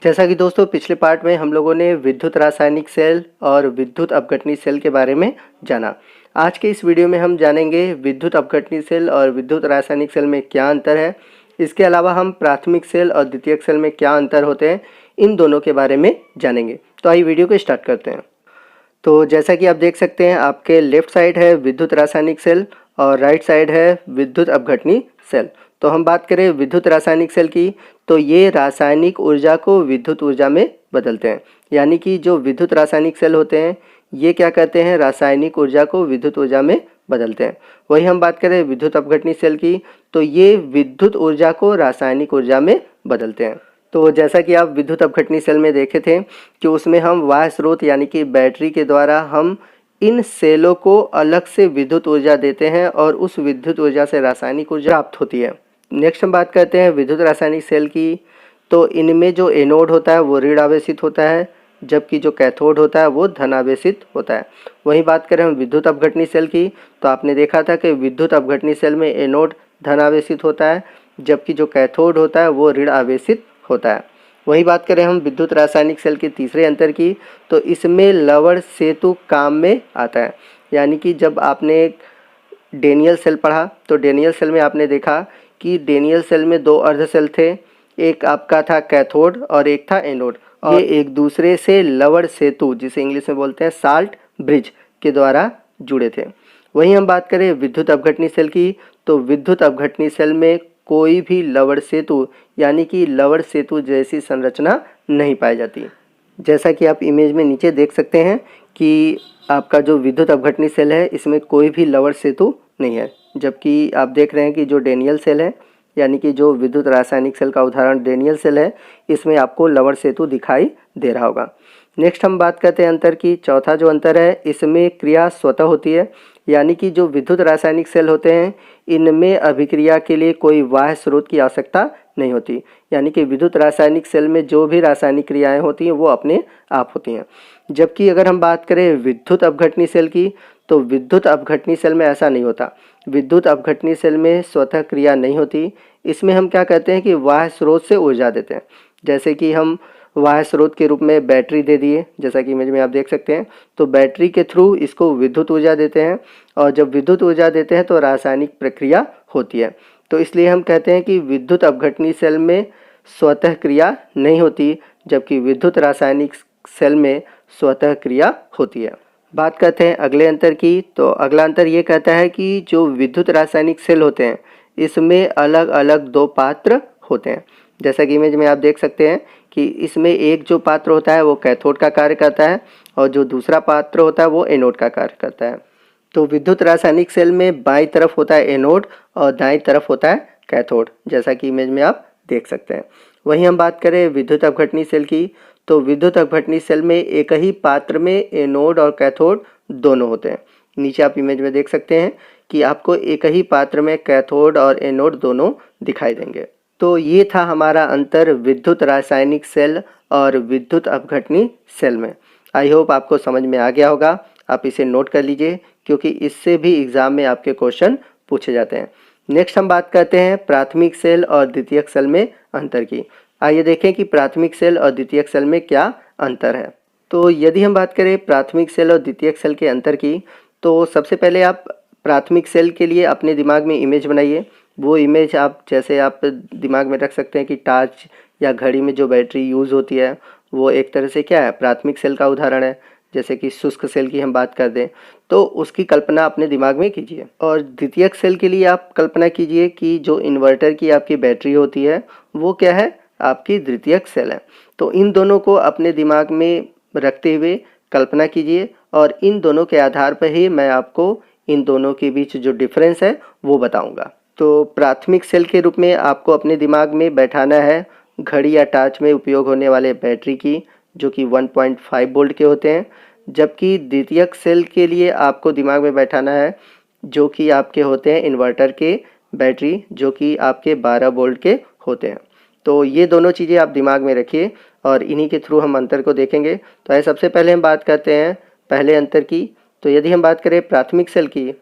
जैसा कि दोस्तों पिछले पार्ट में हम लोगों ने विद्युत रासायनिक सेल और विद्युत अपघटनी सेल के बारे में जाना। आज के इस वीडियो में हम जानेंगे विद्युत अपघटनी सेल और विद्युत रासायनिक सेल में क्या अंतर है। इसके अलावा हम प्राथमिक सेल और द्वितीयक सेल में क्या अंतर होते हैं, इन दोनों के बारे में जानेंगे। तो आइए वीडियो को स्टार्ट करते हैं। तो जैसा कि आप देख सकते हैं, आपके लेफ्ट साइड है विद्युत रासायनिक सेल और राइट साइड है विद्युत अपघटनी सेल। तो हम बात करें विद्युत रासायनिक सेल की, तो ये रासायनिक ऊर्जा को विद्युत ऊर्जा में बदलते हैं। यानी कि जो विद्युत रासायनिक सेल होते हैं ये क्या करते हैं, रासायनिक ऊर्जा को विद्युत ऊर्जा में बदलते हैं। वही हम बात करें विद्युत अपघटनी सेल की, तो ये विद्युत ऊर्जा को रासायनिक ऊर्जा में बदलते हैं। तो जैसा कि आप विद्युत अपघटनी सेल में देखे थे कि उसमें हम बाह्य स्रोत यानी कि बैटरी के द्वारा हम इन सेलों को अलग से विद्युत ऊर्जा देते हैं और उस विद्युत ऊर्जा से रासायनिक ऊर्जा प्राप्त होती है। नेक्स्ट हम बात करते हैं विद्युत रासायनिक सेल की। तो इनमें जो एनोड होता है वो ऋण आवेशित होता है, जबकि जो कैथोड होता है वो धन आवेशित होता है। वहीं बात करें हम विद्युत अपघटनी सेल की, तो आपने देखा था कि विद्युत अपघटनी सेल में एनोड धन आवेशित होता है, जबकि जो कैथोड होता है वो ऋण आवेशित होता है। वहीं बात करें हम विद्युत रासायनिक सेल के तीसरे अंतर की, तो इसमें लवण सेतु काम में आता है। यानी कि जब आपने डेनियल सेल पढ़ा तो डेनियल सेल में आपने देखा कि डेनियल सेल में दो अर्ध सेल थे, एक आपका था कैथोड और एक था एनोड, और ये एक दूसरे से लवण सेतु, जिसे इंग्लिश में बोलते हैं साल्ट ब्रिज, के द्वारा जुड़े थे। वहीं हम बात करें विद्युत अपघटनी सेल की, तो विद्युत अपघटनी सेल में कोई भी लवण सेतु यानी कि लवण सेतु जैसी संरचना नहीं पाई जाती। जैसा कि आप इमेज में नीचे देख सकते हैं कि आपका जो विद्युत अपघटनी सेल है इसमें कोई भी लवण सेतु नहीं है, जबकि आप देख रहे हैं कि जो डेनियल सेल है यानी कि जो विद्युत रासायनिक सेल का उदाहरण डेनियल सेल है, इसमें आपको लवण सेतु दिखाई दे रहा होगा। नेक्स्ट हम बात करते हैं अंतर की। चौथा जो अंतर है, इसमें क्रिया स्वतः होती है। यानी कि जो विद्युत रासायनिक सेल होते हैं इनमें अभिक्रिया के लिए कोई बाह्य स्रोत की आवश्यकता नहीं होती। यानी कि विद्युत रासायनिक सेल में जो भी रासायनिक क्रियाएं होती हैं वो अपने आप होती हैं। जबकि अगर हम बात करें विद्युत अपघटनी सेल की, तो विद्युत अपघटनी सेल में ऐसा नहीं होता। विद्युत अपघटनी सेल में स्वतः क्रिया नहीं होती। इसमें हम क्या कहते हैं कि बाह्य स्रोत से ऊर्जा देते हैं। जैसे कि हम बाह्य स्रोत के रूप में बैटरी दे दिए, जैसा कि इमेज में आप देख सकते हैं, तो बैटरी के थ्रू इसको विद्युत ऊर्जा देते हैं, और जब विद्युत ऊर्जा देते हैं तो रासायनिक प्रक्रिया होती है। तो इसलिए हम कहते हैं कि विद्युत अपघटनी सेल में स्वतः क्रिया नहीं होती, जबकि विद्युत रासायनिक सेल में स्वतः क्रिया होती है। बात करते हैं अगले अंतर की। तो अगला अंतर ये कहता है कि जो विद्युत रासायनिक सेल होते हैं इसमें अलग अलग दो पात्र होते हैं। जैसा कि इमेज में आप देख सकते हैं कि इसमें एक जो पात्र होता है वो कैथोड का कार्य करता है और जो दूसरा पात्र होता है वो एनोड का कार्य करता है। तो विद्युत रासायनिक सेल में बाईं तरफ होता है एनोड और दाईं तरफ होता है कैथोड, जैसा कि इमेज में आप देख सकते हैं। वहीं हम बात करें विद्युत अपघटनी सेल की, तो विद्युत अपघटनी सेल में एक ही पात्र में एनोड और कैथोड दोनों होते हैं। नीचे आप इमेज में देख सकते हैं कि आपको एक ही पात्र में कैथोड और एनोड दोनों दिखाई देंगे। तो ये था हमारा अंतर विद्युत रासायनिक सेल और विद्युत अपघटनी सेल में। आई होप आपको समझ में आ गया होगा। आप इसे नोट कर लीजिए क्योंकि इससे भी एग्जाम में आपके क्वेश्चन पूछे जाते हैं। नेक्स्ट हम बात करते हैं प्राथमिक सेल और द्वितीयक सेल में अंतर की। आइए देखें कि प्राथमिक सेल और द्वितीयक सेल में क्या अंतर है। तो यदि हम बात करें प्राथमिक सेल और द्वितीयक सेल के अंतर की, तो सबसे पहले आप प्राथमिक सेल के लिए अपने दिमाग में इमेज बनाइए। वो इमेज आप जैसे आप दिमाग में रख सकते हैं कि टॉर्च या घड़ी में जो बैटरी यूज़ होती है वो एक तरह से क्या है, प्राथमिक सेल का उदाहरण है। जैसे कि शुष्क सेल की हम बात कर दें तो उसकी कल्पना अपने दिमाग में कीजिए। और द्वितीयक सेल के लिए आप कल्पना कीजिए कि जो इन्वर्टर की आपकी बैटरी होती है वो क्या है, आपकी द्वितीयक सेल है। तो इन दोनों को अपने दिमाग में रखते हुए कल्पना कीजिए और इन दोनों के आधार पर ही मैं आपको इन दोनों के बीच जो डिफरेंस है वो बताऊंगा। तो प्राथमिक सेल के रूप में आपको अपने दिमाग में बैठाना है घड़ी या टॉर्च में उपयोग होने वाले बैटरी की, जो कि 1.5 वोल्ट के होते हैं। जबकि द्वितीयक सेल के लिए आपको दिमाग में बैठाना है जो कि आपके होते हैं इन्वर्टर के बैटरी, जो कि आपके 12 वोल्ट के होते हैं। तो ये दोनों चीज़ें आप दिमाग में रखिए और इन्हीं के थ्रू हम अंतर को देखेंगे। तो आइए सबसे पहले हम बात करते हैं पहले अंतर की। तो यदि हम बात करें प्राथमिक सेल की,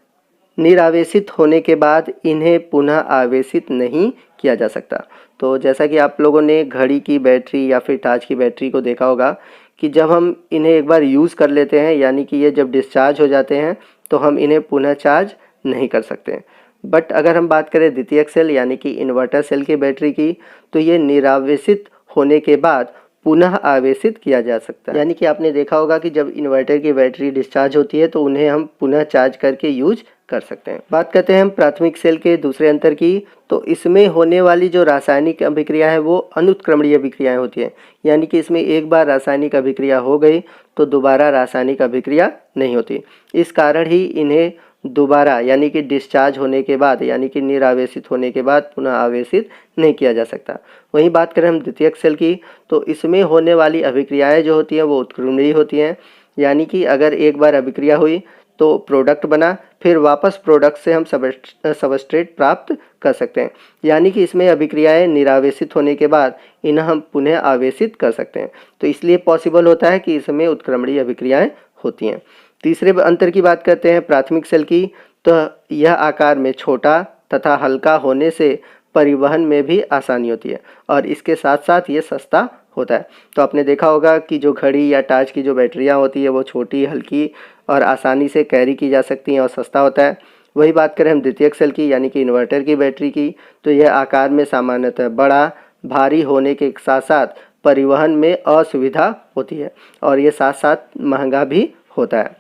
निरावेशित होने के बाद इन्हें पुनः आवेशित नहीं किया जा सकता। तो जैसा कि आप लोगों ने घड़ी की बैटरी या फिर टॉर्च की बैटरी को देखा होगा कि जब हम इन्हें एक बार यूज़ कर लेते हैं, यानी कि ये जब डिस्चार्ज हो जाते हैं तो हम इन्हें पुनः चार्ज नहीं कर सकते। बट अगर हम बात करें द्वितीयक सेल यानी कि इन्वर्टर सेल की बैटरी की, तो ये निरावेशित होने के बाद पुनः आवेशित किया जा सकता है। यानी कि आपने देखा होगा कि जब इन्वर्टर की बैटरी डिस्चार्ज होती है तो उन्हें हम पुनः चार्ज करके यूज कर सकते हैं। बात करते हैं हम प्राथमिक सेल के दूसरे अंतर की, तो इसमें होने वाली जो रासायनिक अभिक्रिया है वो अनुत्क्रमणीय अभिक्रियाएं होती हैं। यानी कि इसमें एक बार रासायनिक अभिक्रिया हो गई तो दोबारा रासायनिक अभिक्रिया नहीं होती। इस कारण ही इन्हें दोबारा यानी कि डिस्चार्ज होने के बाद यानी कि निरावेशित होने के बाद पुनः आवेशित नहीं किया जा सकता। वहीं बात करें हम द्वितीयक सेल की, तो इसमें होने वाली अभिक्रियाएं जो होती हैं वो उत्क्रमणीय होती हैं। यानी कि अगर एक बार अभिक्रिया हुई तो प्रोडक्ट बना, फिर वापस प्रोडक्ट से हम सबस्ट्रेट प्राप्त कर सकते हैं। यानी कि इसमें अभिक्रियाएं निरावेशित होने के बाद इन्हें हम पुनः आवेशित कर सकते हैं। तो इसलिए पॉसिबल होता है कि इसमें उत्क्रमणीय अभिक्रियाएं होती हैं। तीसरे अंतर की बात करते हैं प्राथमिक सेल की, तो यह आकार में छोटा तथा हल्का होने से परिवहन में भी आसानी होती है और इसके साथ साथ ये सस्ता होता है। तो आपने देखा होगा कि जो घड़ी या टॉर्च की जो बैटरियां होती है वो छोटी, हल्की और आसानी से कैरी की जा सकती हैं और सस्ता होता है। वही बात करें हम द्वितीयक सेल की यानी कि इन्वर्टर की बैटरी की, तो यह आकार में सामान्यतः बड़ा, भारी होने के साथ साथ परिवहन में असुविधा होती है और ये साथ साथ महंगा भी होता है।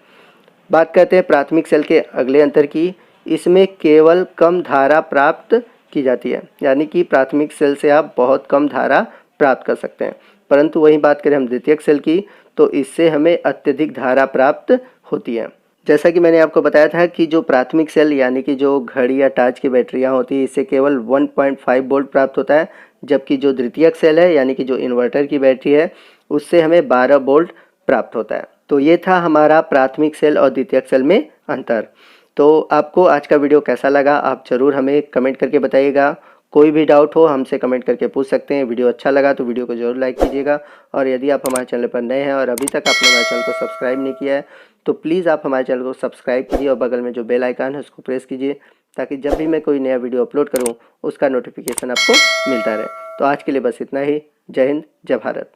बात करते हैं प्राथमिक सेल के अगले अंतर की, इसमें केवल कम धारा प्राप्त की जाती है। यानी कि प्राथमिक सेल से आप बहुत कम धारा प्राप्त कर सकते हैं, परंतु वहीं बात करें हम द्वितीयक सेल की, तो इससे हमें अत्यधिक धारा प्राप्त होती है। जैसा कि मैंने आपको बताया था कि जो प्राथमिक सेल यानी कि जो घड़ी या टॉर्च की बैटरियां होती है इससे केवल 1.5 वोल्ट प्राप्त होता है, जबकि जो द्वितीयक सेल है यानी कि जो इन्वर्टर की बैटरी है उससे हमें 12 वोल्ट प्राप्त होता है। तो ये था हमारा प्राथमिक सेल और द्वितीयक सेल में अंतर। तो आपको आज का वीडियो कैसा लगा आप ज़रूर हमें कमेंट करके बताइएगा। कोई भी डाउट हो हमसे कमेंट करके पूछ सकते हैं। वीडियो अच्छा लगा तो वीडियो को ज़रूर लाइक कीजिएगा और यदि आप हमारे चैनल पर नए हैं और अभी तक आपने हमारे चैनल को सब्सक्राइब नहीं किया है तो प्लीज़ आप हमारे चैनल को सब्सक्राइब कीजिए और बगल में जो बेल आइकन है उसको प्रेस कीजिए ताकि जब भी मैं कोई नया वीडियो अपलोड करूँ उसका नोटिफिकेशन आपको मिलता रहे। तो आज के लिए बस इतना ही। जय हिंद, जय भारत।